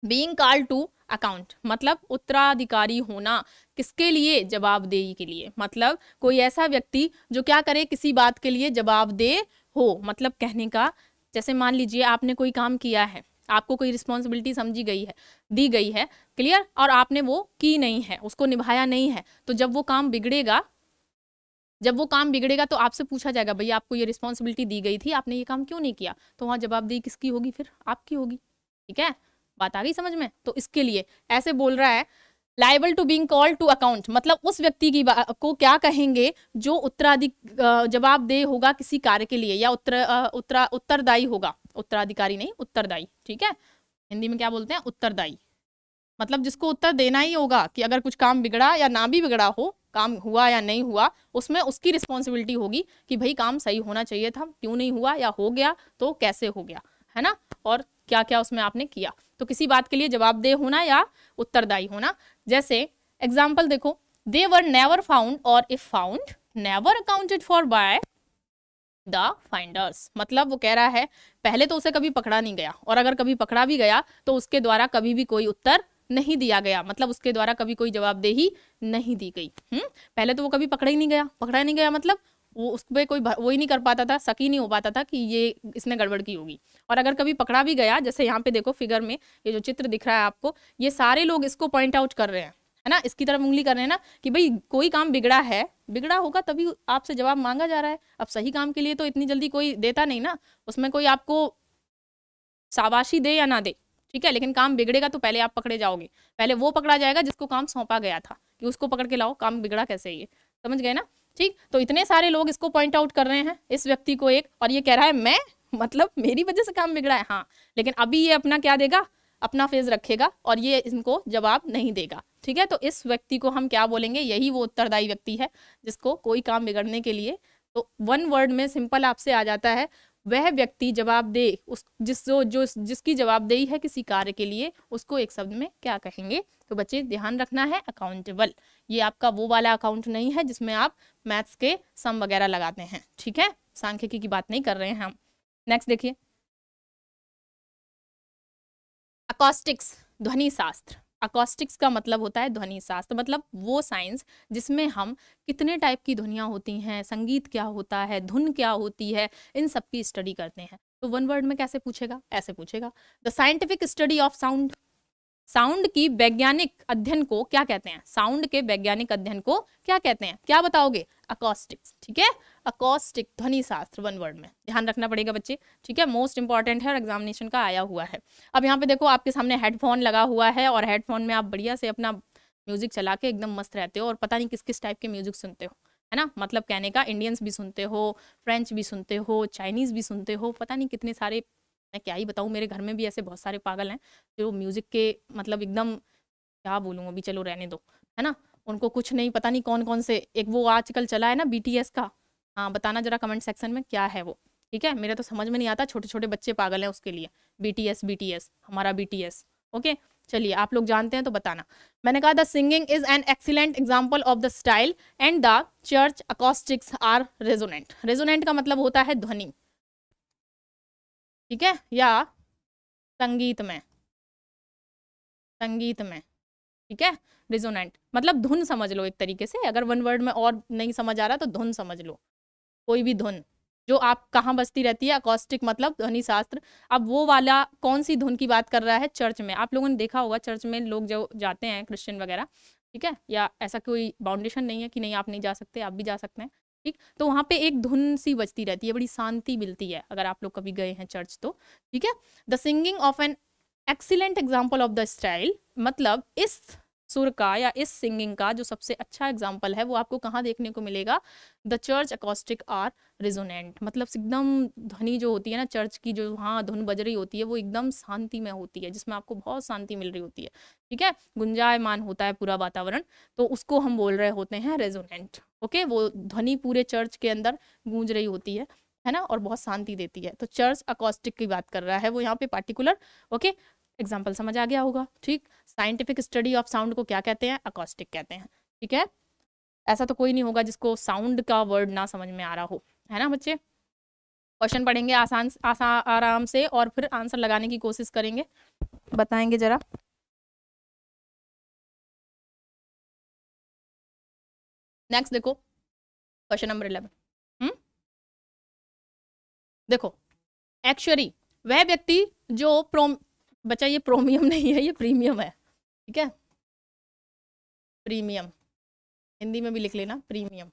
being called to account मतलब उत्तराधिकारी होना, किसके लिए, जवाबदेही के लिए, मतलब कोई ऐसा व्यक्ति जो क्या करे, किसी बात के लिए जवाबदेह हो। मतलब कहने का, जैसे मान लीजिए आपने कोई काम किया है, आपको कोई रिस्पॉन्सिबिलिटी समझी गई है, दी गई है, क्लियर, और आपने वो की नहीं है, उसको निभाया नहीं है, तो जब वो काम बिगड़ेगा तो आपसे पूछा जाएगा, भैया आपको ये रिस्पॉन्सिबिलिटी दी गई थी, आपने ये काम क्यों नहीं किया, तो वहाँ जवाबदेही किसकी होगी, फिर आपकी होगी। ठीक है, बात आ गई समझ में। तो इसके लिए ऐसे बोल रहा है, liable to being called to account मतलब उस व्यक्ति की को क्या कहेंगे जो जवाबदेह होगा किसी कार्य के लिए, या उत्तरदायी होगा, उत्तराधिकारी नहीं उत्तरदायी। ठीक है, हिंदी में क्या बोलते हैं, उत्तरदायी, मतलब जिसको उत्तर देना ही होगा कि अगर कुछ काम बिगड़ा या ना भी बिगड़ा हो, काम हुआ या नहीं हुआ, उसमें उसकी रिस्पॉन्सिबिलिटी होगी कि भाई काम सही होना चाहिए था, क्यों नहीं हुआ, या हो गया तो कैसे हो गया, है ना, और क्या क्या उसमें आपने किया। तो किसी बात के लिए जवाबदेह होना या उत्तरदायी होना। जैसे एग्जाम्पल देखो, दे वर नेवर फाउंड और if found never accounted for by the finders, मतलब वो कह रहा है पहले तो उसे कभी पकड़ा नहीं गया, और अगर कभी पकड़ा भी गया तो उसके द्वारा कभी भी कोई उत्तर नहीं दिया गया, मतलब उसके द्वारा कभी कोई जवाबदेही नहीं दी गई। पहले तो वो कभी पकड़ा ही नहीं गया मतलब वो उस पर कोई वो ही नहीं कर पाता था, शक ही नहीं हो पाता था कि ये इसने गड़बड़ की होगी। और अगर कभी पकड़ा भी गया, जैसे यहाँ पे देखो फिगर में ये जो चित्र दिख रहा है आपको, ये सारे लोग इसको पॉइंट आउट कर रहे हैं, है ना, इसकी तरफ उंगली कर रहे हैं ना कि भाई कोई काम बिगड़ा है, बिगड़ा होगा तभी आपसे जवाब मांगा जा रहा है। अब सही काम के लिए तो इतनी जल्दी कोई देता नहीं ना, उसमें कोई आपको शाबाशी दे या ना दे, ठीक है, लेकिन काम बिगड़ेगा तो पहले आप पकड़े जाओगे, पहले वो पकड़ा जाएगा जिसको काम सौंपा गया था कि उसको पकड़ के लाओ, काम बिगड़ा कैसे ये, समझ गए ना। ठीक, तो इतने सारे लोग इसको पॉइंट आउट कर रहे हैं इस व्यक्ति को एक, और ये कह रहा है मैं मतलब मेरी वजह से काम बिगड़ा है, हाँ, लेकिन अभी ये अपना क्या देगा, अपना फेज रखेगा और ये इनको जवाब नहीं देगा। ठीक है, तो इस व्यक्ति को हम क्या बोलेंगे, यही वो उत्तरदायी व्यक्ति है जिसको कोई काम बिगड़ने के लिए, तो वन वर्ड में सिंपल आपसे आ जाता है, वह व्यक्ति जवाब दे, उस जिसकी जवाबदेही है किसी कार्य के लिए, उसको एक शब्द में क्या कहेंगे। तो बच्चे ध्यान रखना है, अकाउंटेबल। ये आपका वो वाला अकाउंट नहीं है जिसमें आप मैथ्स के सम वगैरह लगाते हैं, ठीक है, सांख्यिकी की बात नहीं कर रहे हैं हम। नेक्स्ट देखिए, अकॉस्टिक्स, ध्वनि शास्त्र। अकॉस्टिक्स का मतलब होता है ध्वनि शास्त्र, मतलब वो साइंस जिसमें हम कितने टाइप की ध्वनियाँ होती हैं, संगीत क्या होता है, धुन क्या होती है, इन सब की स्टडी करते हैं। तो वन वर्ड में कैसे पूछेगा, ऐसे पूछेगा, the scientific study of sound. Sound की वैज्ञानिक अध्ययन को क्या कहते हैं, साउंड के वैज्ञानिक अध्ययन को क्या कहते हैं, क्या बताओगे, अकॉस्टिक्स। ठीक है, अकॉस्टिक ध्वनि शास्त्र, वन वर्ड में ध्यान रखना पड़ेगा बच्चे, ठीक है, मोस्ट इंपॉर्टेंट है और एग्जामिनेशन का आया हुआ है। अब यहाँ पे देखो आपके सामने हेडफोन लगा हुआ है और हेडफोन में आप बढ़िया से अपना म्यूजिक चला के एकदम मस्त रहते हो और पता नहीं किस किस टाइप के म्यूजिक सुनते हो, है ना, मतलब कहने का इंडियंस भी सुनते हो, फ्रेंच भी सुनते हो, चाइनीज भी सुनते हो, पता नहीं कितने सारे, मैं क्या ही बताऊँ, मेरे घर में भी ऐसे बहुत सारे पागल हैं जो म्यूजिक के मतलब एकदम क्या बोलूँ, अभी चलो रहने दो, है ना, उनको कुछ नहीं, पता नहीं कौन कौन से, एक वो आजकल चला है ना BTS का, हाँ बताना जरा कमेंट सेक्शन में क्या है वो, ठीक है, मेरे तो समझ में नहीं आता, छोटे छोटे बच्चे पागल हैं उसके लिए, BTS हमारा BTS। ओके, चलिए आप लोग जानते हैं तो बताना। मैंने कहा the singing is an excellent example of the style and the church acoustics are resonant. Resonant का मतलब होता है ध्वनि, ठीक है, या संगीत में, संगीत में, ठीक है, रिजोनेंट मतलब धुन समझ लो एक तरीके से, अगर वन वर्ड में और नहीं समझ आ रहा तो धुन समझ लो, कोई भी धुन जो आप कहाँ बजती रहती है, अकॉस्टिक मतलब ध्वनि शास्त्र। अब वो वाला कौन सी धुन की बात कर रहा है, चर्च में, आप लोगों ने देखा होगा चर्च में लोग जो जाते हैं क्रिश्चियन वगैरह, ठीक है, या ऐसा कोई बाउंडेशन नहीं है कि नहीं आप नहीं जा सकते, आप भी जा सकते हैं, ठीक, तो वहाँ पे एक धुन सी बजती रहती है, बड़ी शांति मिलती है अगर आप लोग कभी गए हैं चर्च तो, ठीक है। The singing of N excellent example of the style, मतलब इस सुर का या इस सिंगिंग का जो सबसे अच्छा एग्जाम्पल है वो आपको कहाँ देखने को मिलेगा, the church acoustic are resonant, मतलब एकदम ध्वनि जो होती है ना चर्च की, जो वहाँ धुन बज रही होती है वो एकदम शांति में होती है, जिसमें आपको बहुत शांति मिल रही होती है, ठीक है, गुंजायमान होता है पूरा वातावरण, तो उसको हम बोल रहे होते हैं रेजोनेंट। ओके, वो ध्वनि पूरे चर्च के अंदर गूंज रही होती है ना, और बहुत शांति देती है, तो चर्च अकॉस्टिक की बात कर रहा है वो यहाँ पे पार्टिकुलर। ओके, एग्जाम्पल समझ आ गया होगा, ठीक। साइंटिफिक स्टडी ऑफ साउंड को क्या कहते हैं, अकॉस्टिक कहते हैं, ठीक है। ऐसा तो कोई नहीं होगा जिसको साउंड का वर्ड ना समझ में आ रहा हो, है ना बच्चे। क्वेश्चन पढ़ेंगे आसान आराम से और फिर आंसर लगाने की कोशिश करेंगे, बताएंगे जरा। नेक्स्ट देखो क्वेश्चन नंबर 11। देखो, एक्चुअली वह व्यक्ति जो बच्चा ये प्रोमियम नहीं है, ये प्रीमियम है, ठीक है, प्रीमियम, हिंदी में भी लिख लेना प्रीमियम।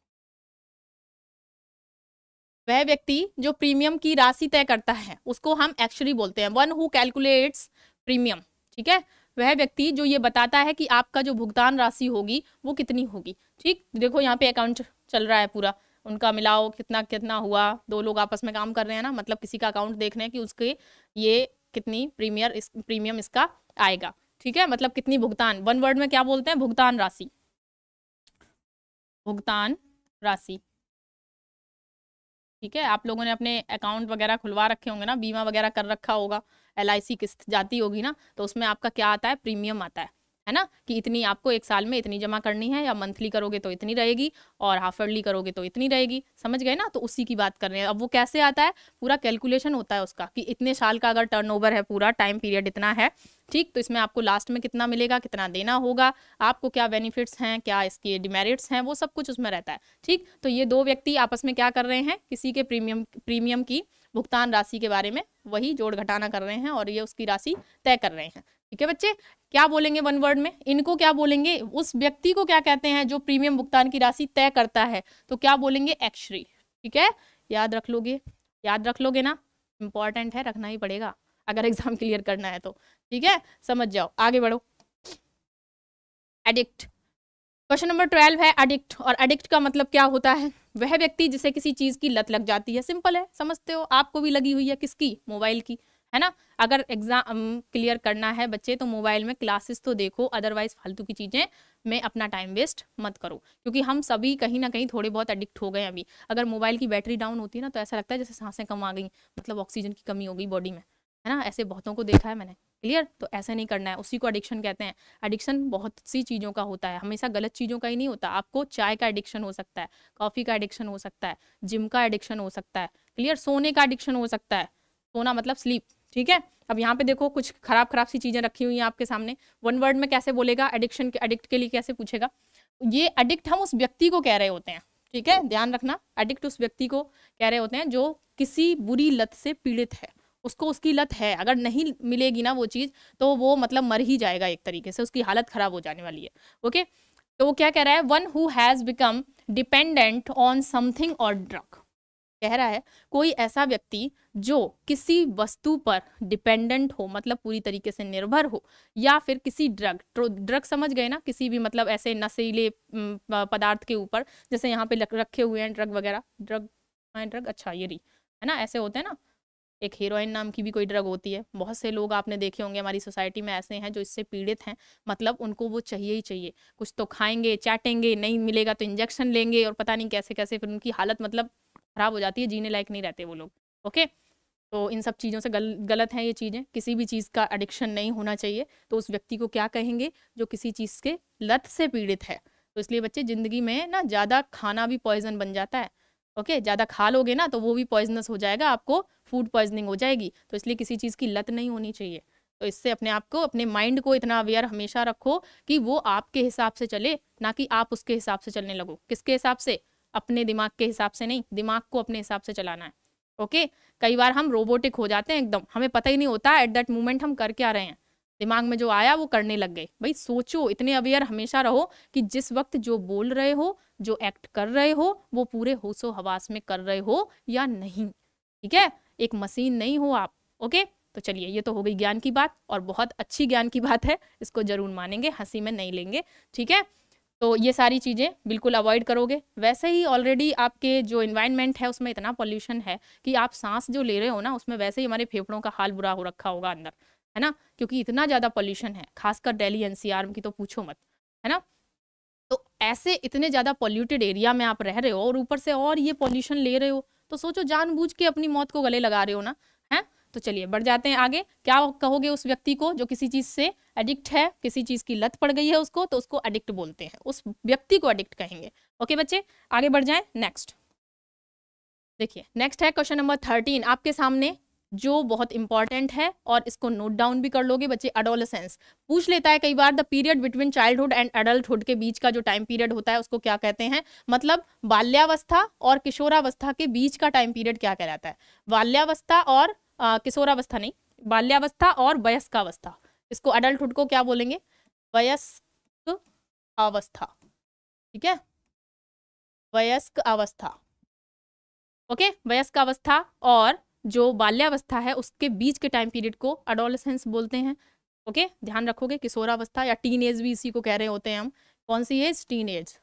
वह व्यक्ति जो प्रीमियम की राशि तय करता है उसको हम एक्चुअली बोलते हैं, वन हु कैलकुलेट्स प्रीमियम, ठीक है, वह व्यक्ति जो ये बताता है कि आपका जो भुगतान राशि होगी वो कितनी होगी, ठीक। देखो यहाँ पे अकाउंट चल रहा है पूरा, उनका मिलाओ कितना कितना हुआ, दो लोग आपस में काम कर रहे हैं ना, मतलब किसी का अकाउंट देख रहे हैं कि उसके ये कितनी प्रीमियम इसका आएगा, ठीक है, मतलब कितनी भुगतान, वन वर्ड में क्या बोलते हैं, भुगतान राशि, भुगतान राशि, ठीक है। आप लोगों ने अपने अकाउंट वगैरह खुलवा रखे होंगे ना, बीमा वगैरह कर रखा होगा, LIC किस्त जाती होगी ना, तो उसमें आपका क्या आता है, प्रीमियम आता है ना, कि इतनी आपको एक साल में इतनी जमा करनी है, या मंथली करोगे तो इतनी रहेगी और हाफ ईयरली करोगे तो इतनी रहेगी, समझ गए ना, तो उसी की बात कर रहे हैं। अब वो कैसे आता है, पूरा कैलकुलेशन होता है उसका कि इतने साल का अगर टर्नओवर है, पूरा टाइम पीरियड इतना है, ठीक, तो इसमें आपको लास्ट में कितना मिलेगा, कितना देना होगा, आपको क्या बेनिफिट्स हैं, क्या इसके डिमेरिट्स हैं, वो सब कुछ उसमें रहता है, ठीक। तो ये दो व्यक्ति आपस में क्या कर रहे हैं, किसी के प्रीमियम की भुगतान राशि के बारे में वही जोड़ घटाना कर रहे हैं और ये उसकी राशि तय कर रहे हैं, ठीक है बच्चे, क्या बोलेंगे वन वर्ड में, इनको क्या बोलेंगे, उस व्यक्ति को क्या कहते हैं जो प्रीमियम भुगतान की राशि तय करता है, तो क्या बोलेंगे, एक्चुअरी। ठीक है, याद रख लोगे, याद रख लोगे ना, इंपॉर्टेंट है, रखना ही पड़ेगा अगर एग्जाम क्लियर करना है तो। ठीक है, समझ जाओ, आगे बढ़ो। एडिक्ट, क्वेश्चन नंबर 12 है एडिक्ट। और एडिक्ट का मतलब क्या होता है, वह व्यक्ति जिसे किसी चीज की लत लग जाती है। सिंपल है, समझते हो, आपको भी लगी हुई है, किसकी, मोबाइल की, है ना। अगर एग्जाम क्लियर करना है बच्चे तो मोबाइल में क्लासेस तो देखो, अदरवाइज फालतू की चीजें में अपना टाइम वेस्ट मत करो, क्योंकि हम सभी कहीं ना कहीं थोड़े बहुत एडिक्ट हो गए अभी। अगर मोबाइल की बैटरी डाउन होती है ना तो ऐसा लगता है जैसे सांसें कम आ गई, मतलब ऑक्सीजन की कमी हो गई बॉडी में, है ना। ऐसे बहुतों को देखा है मैंने, क्लियर। तो ऐसा नहीं करना है, उसी को एडिक्शन कहते हैं। एडिक्शन बहुत सी चीज़ों का होता है, हमेशा गलत चीज़ों का ही नहीं होता। आपको चाय का एडिक्शन हो सकता है, कॉफ़ी का एडिक्शन हो सकता है, जिम का एडिक्शन हो सकता है, क्लियर। सोने का एडिक्शन हो सकता है, सोना मतलब स्लीप। ठीक है, अब यहाँ पे देखो कुछ खराब खराब सी चीज़ें रखी हुई हैं आपके सामने। वन वर्ड में कैसे बोलेगा एडिक्शन के, एडिक्ट के लिए कैसे पूछेगा। ये एडिक्ट हम उस व्यक्ति को कह रहे होते हैं, ठीक है, ध्यान रखना। एडिक्ट उस व्यक्ति को कह रहे होते हैं जो किसी बुरी लत से पीड़ित है, उसको उसकी लत है, अगर नहीं मिलेगी ना वो चीज़ तो वो मतलब मर ही जाएगा, एक तरीके से उसकी हालत खराब हो जाने वाली है। ओके, तो वो क्या कह रहा है, one who has become dependent on something और ड्रग। कह रहा है कोई ऐसा व्यक्ति जो किसी वस्तु पर डिपेंडेंट हो, मतलब पूरी तरीके से निर्भर हो, या फिर किसी ड्रग, ड्रग समझ गए ना, किसी भी मतलब ऐसे नशीले पदार्थ के ऊपर, जैसे यहाँ पे रखे हुए हैं ड्रग वगैरह, ड्रग, हाँ ड्रग, अच्छा ये रही, है ना, ऐसे होते हैं ना। एक हीरोइन नाम की भी कोई ड्रग होती है, बहुत से लोग आपने देखे होंगे हमारी सोसाइटी में ऐसे हैं जो इससे पीड़ित हैं, मतलब उनको वो चाहिए ही चाहिए, कुछ तो खाएंगे चाटेंगे, नहीं मिलेगा तो इंजेक्शन लेंगे, और पता नहीं कैसे कैसे, फिर उनकी हालत मतलब खराब हो जाती है, जीने लायक नहीं रहते वो लोग। ओके, तो इन सब चीज़ों से गलत है ये चीज़ें, किसी भी चीज़ का एडिक्शन नहीं होना चाहिए। तो उस व्यक्ति को क्या कहेंगे, जो किसी चीज़ के लत से पीड़ित है। तो इसलिए बच्चे ज़िंदगी में ना ज़्यादा खाना भी पॉइजन बन जाता है। ओके, ज़्यादा खा लोगे ना तो वो भी पॉइजनस हो जाएगा, आपको फूड पॉइजनिंग हो जाएगी। तो इसलिए किसी चीज़ की लत नहीं होनी चाहिए। तो इससे अपने आप को, अपने माइंड को इतना अवेयर हमेशा रखो कि वो आपके हिसाब से चले, ना कि आप उसके हिसाब से चलने लगो। किसके हिसाब से, अपने दिमाग के हिसाब से नहीं, दिमाग को अपने हिसाब से चलाना है। ओके, कई बार हम रोबोटिक हो जाते हैं एकदम, हमें पता ही नहीं होता एट दैट मोमेंट हम कर क्या रहे हैं, दिमाग में जो आया वो करने लग गए। भाई सोचो, इतने अवेयर हमेशा रहो कि जिस वक्त जो बोल रहे हो, जो एक्ट कर रहे हो, वो पूरे होशो हवास में कर रहे हो या नहीं। ठीक है, एक मशीन नहीं हो आप। ओके, तो चलिए, ये तो हो गई ज्ञान की बात, और बहुत अच्छी ज्ञान की बात है, इसको जरूर मानेंगे, हंसी में नहीं लेंगे। ठीक है, तो ये सारी चीज़ें बिल्कुल अवॉइड करोगे। वैसे ही ऑलरेडी आपके जो इन्वायरमेंट है उसमें इतना पॉल्यूशन है कि आप सांस जो ले रहे हो ना, उसमें वैसे ही हमारे फेफड़ों का हाल बुरा हो रखा होगा अंदर, है ना, क्योंकि इतना ज़्यादा पॉल्यूशन है, खासकर दिल्ली एनसीआर की तो पूछो मत, है ना। तो ऐसे इतने ज़्यादा पॉल्यूटेड एरिया में आप रह रहे हो और ऊपर से और ये पॉल्यूशन ले रहे हो, तो सोचो जानबूझ के अपनी मौत को गले लगा रहे हो ना, है। तो चलिए बढ़ जाते हैं आगे। क्या कहोगे उस व्यक्ति को जो किसी चीज़ से एडिक्ट है, किसी चीज़ की लत पड़ गई है उसको, तो उसको एडिक्ट बोलते हैं, उस व्यक्ति को एडिक्ट कहेंगे। ओके बच्चे, आगे बढ़ जाएं। नेक्स्ट देखिए, नेक्स्ट है क्वेश्चन नंबर 13 आपके सामने, जो बहुत इंपॉर्टेंट है, और इसको नोट डाउन भी कर लोगे बच्चे। एडोलेसेंस पूछ लेता है कई बार, the period between childhood and adulthood के बीच का जो टाइम पीरियड होता है उसको क्या कहते हैं, मतलब बाल्यावस्था और किशोरावस्था के बीच का टाइम पीरियड क्या कहलाता है। बाल्यावस्था और किशोरावस्था नहीं, बाल्यावस्था और वयस्कावस्था, इसको एडल्टहुड को क्या बोलेंगे, वयस्क अवस्था। ठीक है, वयस्क अवस्था। ओके, वयस्क अवस्था और जो बाल्यावस्था है उसके बीच के टाइम पीरियड को एडोलेसेंस बोलते हैं। ओके, ध्यान रखोगे। किशोरावस्था या टीन एज भी इसी को कह रहे होते हैं हम। कौन सी एज, टीन एज।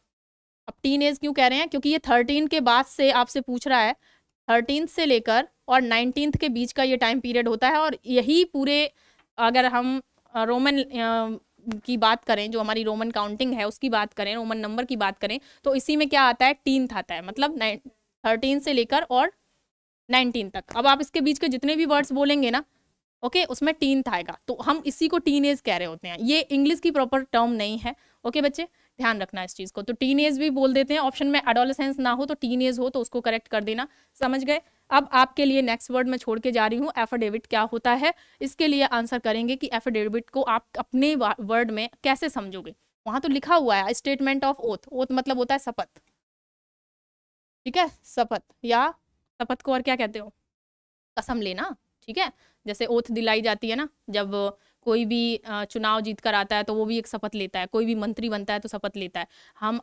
अब टीन एज क्यों कह रहे हैं, क्योंकि ये 13 के बाद से आपसे पूछ रहा है, 13 से लेकर और 19 के बीच का ये टाइम पीरियड होता है। और यही पूरे, अगर हम रोमन की बात करें, जो हमारी रोमन काउंटिंग है उसकी बात करें, रोमन नंबर की बात करें, तो इसी में क्या आता है, 13 आता है, मतलब 13 से लेकर और 19 तक। अब आप इसके बीच के जितने भी वर्ड्स बोलेंगे ना, ओके, उसमें टीन आएगा, तो हम इसी को टीन एज कह रहे होते हैं। ये इंग्लिश की प्रॉपर टर्म नहीं है। ओके बच्चे, ध्यान रखना इस चीज़ को। तो टीन एज भी बोल देते हैं, ऑप्शन में एडोलेसेंस ना हो तो टीन एज हो तो उसको करेक्ट कर देना। समझ गए। अब आपके लिए नेक्स्ट वर्ड में छोड़ के जा रही हूँ, एफिडेविट क्या होता है। इसके लिए आंसर करेंगे कि एफिडेविट को आप अपने वर्ड में कैसे समझोगे। वहां तो लिखा हुआ है स्टेटमेंट ऑफ ओथ, ओथ मतलब होता है शपथ। ठीक है, शपथ, या शपथ को और क्या कहते हो, कसम लेना। ठीक है, जैसे ओथ दिलाई जाती है ना, जब कोई भी चुनाव जीत कर आता है तो वो भी एक शपथ लेता है, कोई भी मंत्री बनता है तो शपथ लेता है।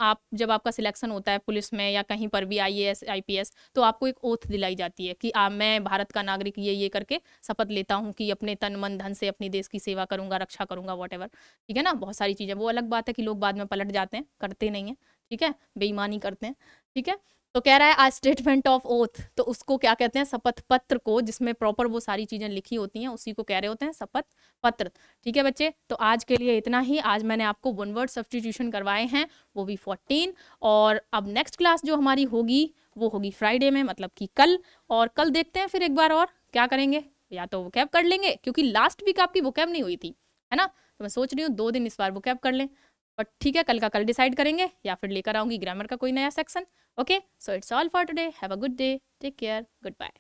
आप जब आपका सिलेक्शन होता है पुलिस में या कहीं पर भी IAS IPS, तो आपको एक ओथ दिलाई जाती है कि मैं भारत का नागरिक ये करके शपथ लेता हूँ कि अपने तन मन धन से अपनी देश की सेवा करूंगा, रक्षा करूंगा, वॉटेवर। ठीक है ना, बहुत सारी चीजें। वो अलग बात है कि लोग बाद में पलट जाते हैं, करते नहीं है, ठीक है, बेईमानी करते हैं। ठीक है, तो कह रहा है आ स्टेटमेंट ऑफ ओथ, तो उसको क्या कहते हैं, शपथ पत्र को, जिसमें प्रॉपर वो सारी चीजें लिखी होती हैं, उसी को कह रहे होते हैं शपथ पत्र। ठीक है बच्चे, तो आज के लिए इतना ही। आज मैंने आपको वन वर्ड सब्स्टिट्यूशन करवाए हैं, वो भी 14। और अब नेक्स्ट क्लास जो हमारी होगी वो होगी फ्राइडे में, मतलब कि कल। और कल देखते हैं फिर एक बार और क्या करेंगे, या तो वोकैब कर लेंगे, क्योंकि लास्ट वीक आपकी वोकैब नहीं हुई थी, है ना, तो मैं सोच रही हूँ 2 दिन इस बार वोकैब कर लें। बट ठीक है, कल का कल डिसाइड करेंगे, या फिर लेकर आऊंगी ग्रामर का कोई नया section. Okay, so it's all for today, have a good day, take care, good bye.